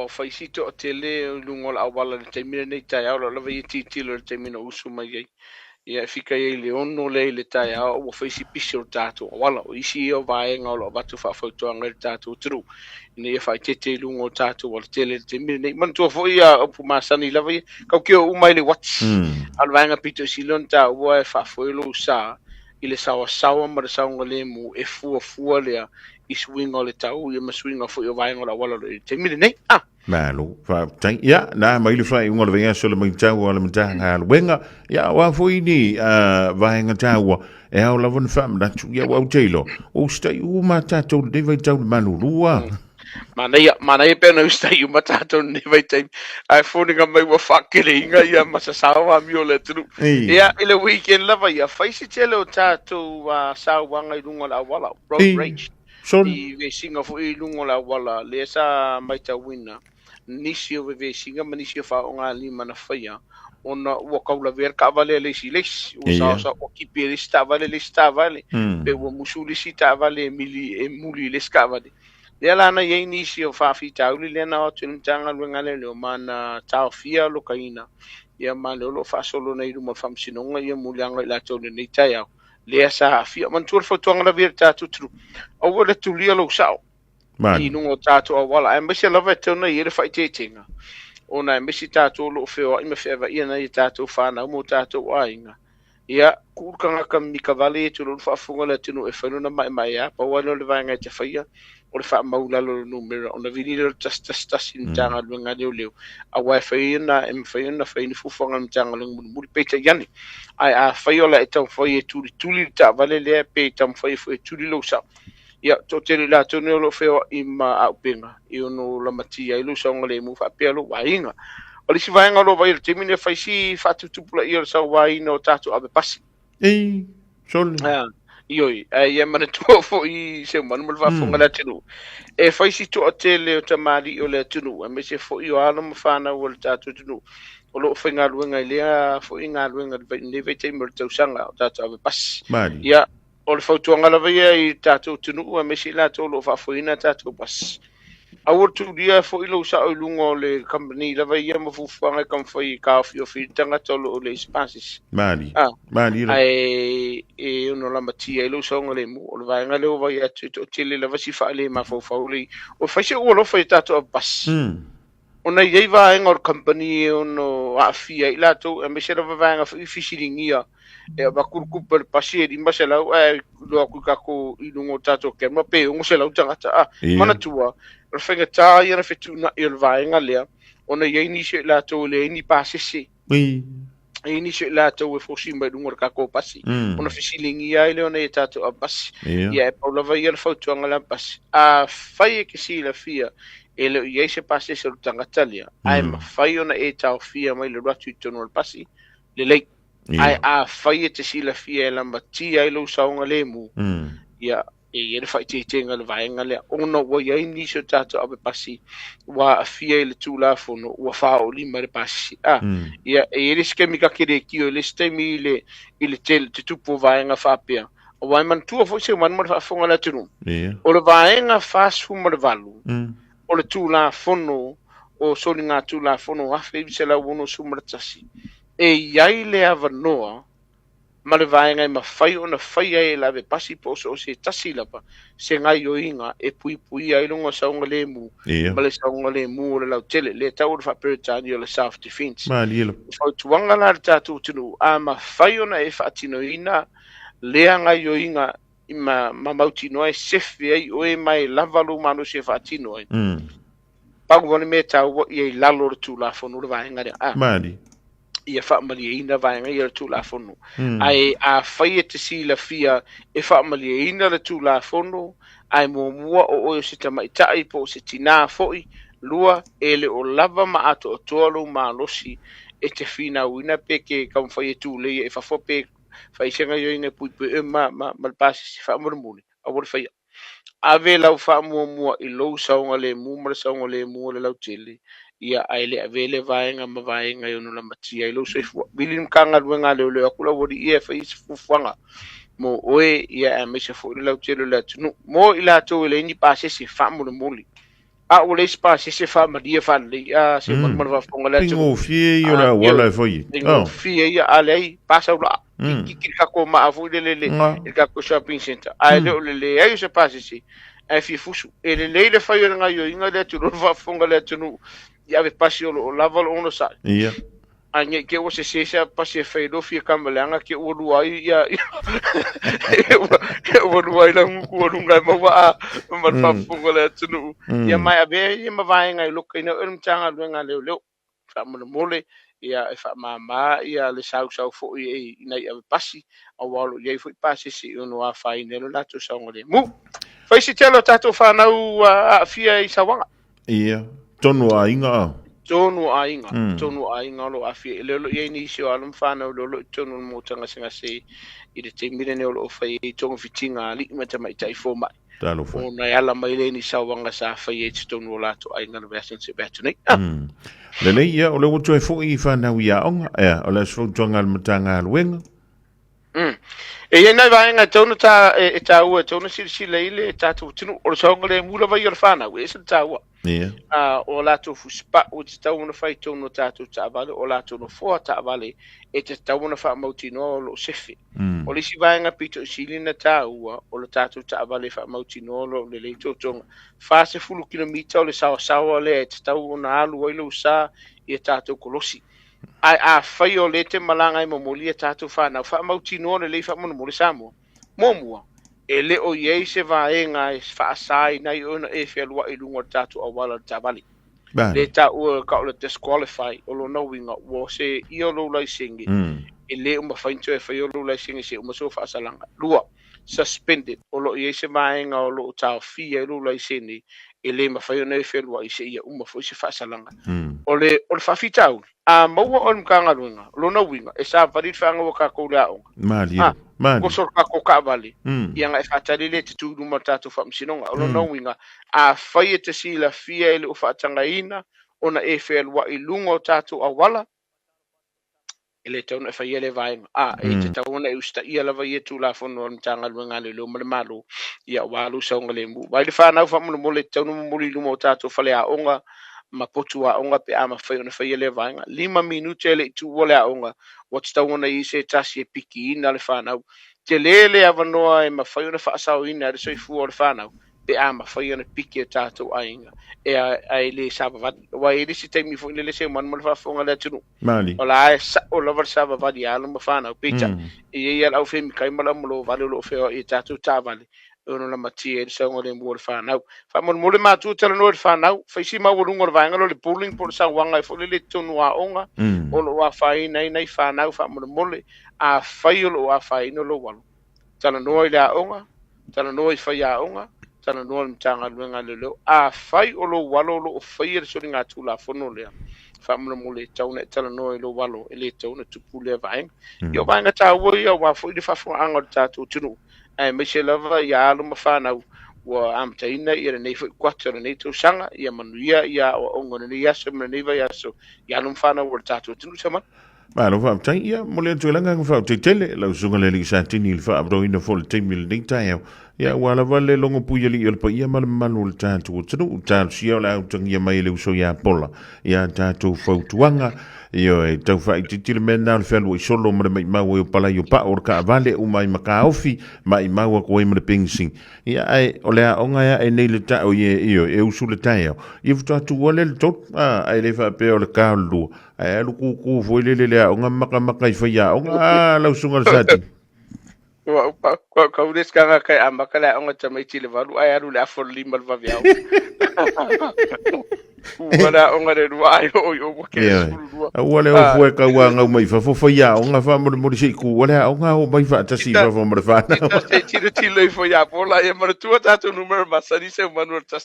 o faisito o tele lungo la wala le taimina nei tai au la vai titilo le taimina usu mai ai. Ia fika i le ono le tai au o faisi pisi o tātou wala o isi o vaenga o lo watu whawhautoanga le tātou tru. Ina ia whai tete lungo o tātou wala tele le taimina nei. Mantua fo ia o pumasani la vai kau kio umai le wats. Al vaenga pito silon ta ua e whawhoilo sa i le sawa ma le saunga le mu e fua lea i swinga o le tau i ma swinga fo i o vaenga la wala le taimina nei. Malo, ya, na mai le fai ngol venga so le mai tau o le mtanga wenga ya wa foi ni vaenga tau e au la von fam da tu ya wa telo o stai u mata to de vai tau manurua mana ia pena ustai u mata to ne vai tai ai foninga mai wa fakiringa ia masa sawa mi o le tru ia ile weekend lava ia faisi tele o tato wa sawa ngai lunga la wala road rage i ve singa fo i lunga la wala le sa mai ta wina nisi o ve singa manisi fa onga lima na faia ona ua kaula ver ka vale le si o sa o ki pe sta vale pe o musuli si ta vale mili e muli le ska vale le la na ye nisi o fa fi ta uli le na o tun tanga lu ngale le mana ta fia lo kaina ia male lo fa solo nei lu mo fam sinonga ia mulianga la to le nei tai le sa fia man tur fo tonga la ver ta tutru o wala tulia lo sao i nungo tātou a wala. E mesi lava e tauna i ere whai tētenga. O nai mesi tātou lo whewha ima whewha ia nei tātou whānau mo tātou ainga. Ia, kūrkanga ka mika vale e tūro whaafunga le tino e whanuna mai a, pa wano le vāinga e te whaia, o le wha maulalo le numera, o na vini le tas in tanga luenga leo. A wai whaiina e mwhaiina whaini fufanga in tanga luenga muri peita iani. Ai a whaiola e tau whai e tuli ta vale lea pe tam whai e tuli lo sa. Ia, to tele la tone o lo feo i ma au penga. I ono la matia i lo saunga le mu wha pia lo wainga. O lisi vaenga lo vai le temine whaisi whatu tupula i o sa waina o tātou abe pasi. Ei, sole. Ioi, ia mana tua fo i se manu mal whafonga la tenu. E whaisi to o tele o tamari o le tenu. A me se fo i o ala ma whana o le tātou tenu. O lo whainga luenga i lea, fo i ngā luenga ne vei teimur tau sanga o tātou abe pasi. Mari. Ia, o le fautuanga lava ia i tātou tunu a mesi la tō lo whaafoina tātou pas. A urtu dia fo ilo sa o lungo le company lava ia mafufuanga kam whai kawhi o whitanga tolo o le spasis. Mari. Mari. Ai e uno la matia ilo sa o le mu o le vaenga leo vai atu o tele lava si wha le mafau le o whaise ua lo whai tātou pas. O nei ei vaenga o le company o no aafia i la tō a mesi lava vaenga whi fisiringia e ba kurkupa pasi di masela lo ku ka ko i lungo tato ke ma pe ngo sela utanga mana tua refenga ta ia fetuna il vaenga le ona ye ni se la to le ni pasi si e ni se la to e fosi mai lungo ka ko pasi ona fisilingi ia ile ona tato a pasi ia pa la vai il foto ngala pasi a fai ke si la fia ele ye se pasi se utanga talia ai ma fai ona e ta fia mai le ratu tono pasi le ai a whai te sila fia e lamba tia i lo saunga le mu. Ia, e ere whai te tenga le vaenga lea. Ona wa iai niso tātou abe pasi. Wa a fia i le tūlafono, wa whao lima le pasi. Ia, e ere skemika kere kio, le stemi i le te tupu vaenga whapea. O wai man tua fo se man mara whafonga la tunu. O le vaenga whasu mara valu. O le tūlafono, o soli ngā tūlafono, hawhi se la wono sumara tasi. E iai le avanoa, ma le vaenga i ma whai o na whai e lawe pasi po so se tasi lapa, se ngai o inga e pui ai longa saunga le mu, ma le saunga le mu o le lau tele, le tau o whaperetani o le self-defense. Whau tuanga la le tātou tunu, a ma whai o na e whaatino ina, lea ngai o inga, i ma mautino ai sefi ai o e mai lavalu manu se whaatino ai. Pagu wane me tau i e lalo le tūlafono le vaenga rea. Ia whaamali e ina vaenga i le tūlafono. Ai a whai e te sila fia e whaamali e ina le tūlafono, ai mua o oio se tamaitai po se tina foi, lua e le o lava ma ato o tualu ma losi e te whina uina peke kam whai e tūlei e whafope whai senga yo ina pui e ma pasi si whaamurumuni. A wale whai a ve lau whaamua i lou saunga le mu, mara saunga le mu le lau tele. Ia aile avele vaenga ma vaenga yo no la matia ilo se bilim kanga luenga le akula wodi ia fa is fuanga mo oe ia a me se fo ila telo la tunu mo ila to ile ni pase se famu le moli a o le spa se fa madia fa le a se mon va fonga la pingo fie yo la wala foi pingo fie ya ale pasa ula ki ka ko ma fu le e ka ko shopping center ai le ai se passa si e fi fusu e le fa yo nga yo inga le tu va fonga le tu ya ve pasi o lava ono sa ia anya ke o se pasi fe do fi kamalanga ke o lu ai ya o lu ai lang ko lu ngai ma wa ma fa fonga le tu ya mai ave ya ma vai ngai lo ke no tanga lu nga le fa mo mole ia e fa mama ia le sau fo i nei ave pasi o walo ye fo pasi si uno a fa ine lo lato sa ngole mu fa si telo tato fa na u a fia i sawanga ia tonu a inga tonu a inga lo a fia le lo ye ni si o alum fa na lo tonu mo tanga singa se i de te mire ne lo fa i tongo fitinga li mata mai tai fo mai talo fo o na ala mai le ni sawanga sa fa ye tonu lato a inga version se betu nei le le ia o le o toi fo i fa na ia onga o le so tonga al matanga al wenga e ia nai vaenga tonu ta e ta ua tonu si leile ta tu tinu o so ngale mula vai or fana we se ta ua ia o la tu fuspa o te tau na fai tonu ta tu ta vale o la tu no fo ta vale e te tau na fa mautino lo sefi o le si vaenga pito silina ta ua o le ta tu ta vale fa mautino lo le to tonga fa se fulu kilomita o le sawa le te tau na alu o le usa e ta tu kolosi a fai o le te malanga i momolia tatu whanau. Wha mauti noa le fa mono mole Samoa. Momua. E le o iei se vaenga e wha asai nai ona e whialua i lunga tatu a wala tabali. Le ta ua ka o le disqualify o lo knowinga wo se i o lo lai singi. E le uma whainto e whai o lo lai singi se uma so wha asalanga. Lua. Suspended. O lo iei se vaenga o lo tau fia i lo lai singi. E le ma whai o nei whialua i se ia uma fo se wha asalanga. O le whawhitau. Maua o mkanga luenga, lona winga, e sa varit whanga waka kou lea onga. Mali, ko sor ka ko ka vale. Ia ngai whatari le te tūru ma tātou whamsinonga. O lona winga, a whai e te sila fia ele o whaatanga ina, ona e whelua i lunga o tātou a wala, ele tauna e whai ele vaenga. E te tauna e usta ia lava i e tū la whono o mtanga luenga le lo male malo, ia walu saunga le mu. Vai le whanau whamuna mole tauna muli lunga o tātou whale a onga, ma potu a onga pe ama fai ona fai ele vaenga 5 minute ele tu wole a onga what's the one I say tasi e piki ina le whanau te lele avanoa e ma fai ona whaasau ina re soifu o le whanau pe ama fai ona piki e tātou ainga e a ele saba vadi wa ele si teimi fo ile le se man mal whafonga le tunu o la e sa o lavar saba vadi alu ma whanau pita e ia lau femi kai mala mulo vale lo feo e tātou tāvale ono la matia e sa ngore mo le whanau. Wha mon mole mātua tala no le whanau, whaisi mau warunga le vaenga lo le pooling po le sa wanga e fo le tonu a onga, o lo a whai nei whanau, wha mon mole a whai o lo a whai no lo walu. Tala noa i le a onga, tala noa i whai a onga, tala noa le mtanga luenga le leo, a whai o lo walo lo o whai e sori ngā tūla whono lea. Wha mon mole tauna e tala noa i lo walo e le tauna tupu le vaenga. Io vaenga tā ua ia wa fo i le whawhunga anga le tātou tunu. Me se lava ia alu ma whanau wa amtaina i re nei fo kwata re nei tau sanga ia manuia ia o ongo nei aso ma nei vai aso ia alu ma whanau wa tātou tinu saman. Ma lo fa tai ia mo le tuelanga fa te tele la sunga le lisa tini le fa abro ina fo le te mil nei tai ia wala vale longo puia li pa ia mal malu le tātou tinu tātou sia la tangia mai le uso ia pola ia tātou fautuanga io e tau fai titile mena le felu i solo mo le mai mau e pala io pa or ka vale o mai maka ofi mai mau ko e mo le pingsing ia ai o le onga ia e nei le ta o ye io e usu le tai i futa tu ole le tot ai le fa pe o le kalu ai lu ku foi le onga maka i fa ia onga la usunga sati ka udes ka kai amaka la onga tamai tile valu ai alu le afo lima va viao wala onga de ruai o ke wala o foi ka wanga mai fa fo ia onga fa mo si ku wala onga o mai fa tasi fa mo fa tire tile fo ia pola e mar tu ta tu numero masari se manuel tas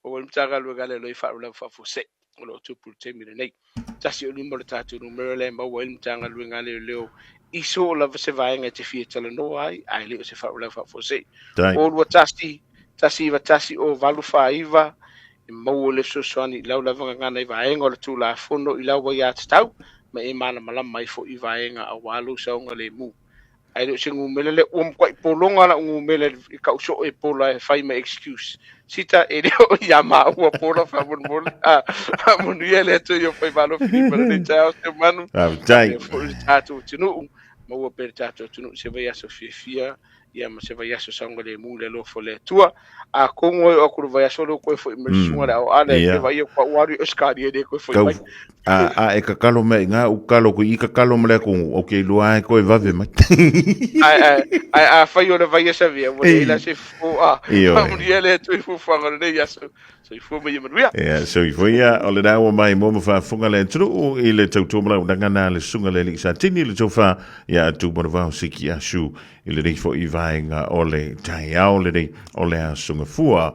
o mtaga lo gale lo fa lo fa fo se lo tu pu te mi nei tasi o numero ta tu numero le ma o mtaga lo ngale leo iso la se vaenga te fie tala no ai le se fa lo fa fo se o lo tasi o valu fa iva mau le sosoani lau lava ngana i vaenga o le tūla fono i lau wai atu tau ma e mana malama mai fo i vaenga a walu saunga le mu ai lo se ngumele le kwai polonga la ngumele I ka uso e pola e fai ma excuse sita e le o yama ua pola fa mon mon ele to yo fai malo fini para de chao se manu tai fo tato tunu ma ua per tato tunu se vai aso fia ia ma se vai aso sanga le mu le lo fo le tua a kongo o ku vai aso lo ko fo immersion la o ale ke vai ko wari oskari de ko fo mai a e ka kalo me nga u kalo ko I ka kalo mele ko o ke lua ko e vave mai ai fai o vai esa via mo ila se fo mo ele to fo fanga le ia so fo me ia yeah so I foi o le dawa mai mo fa funga le tru I le tautu mala danga na le sunga le sa tini le tofa ya tu mo va siki asu I le fo I vai nga ole tai au le o le sunga fua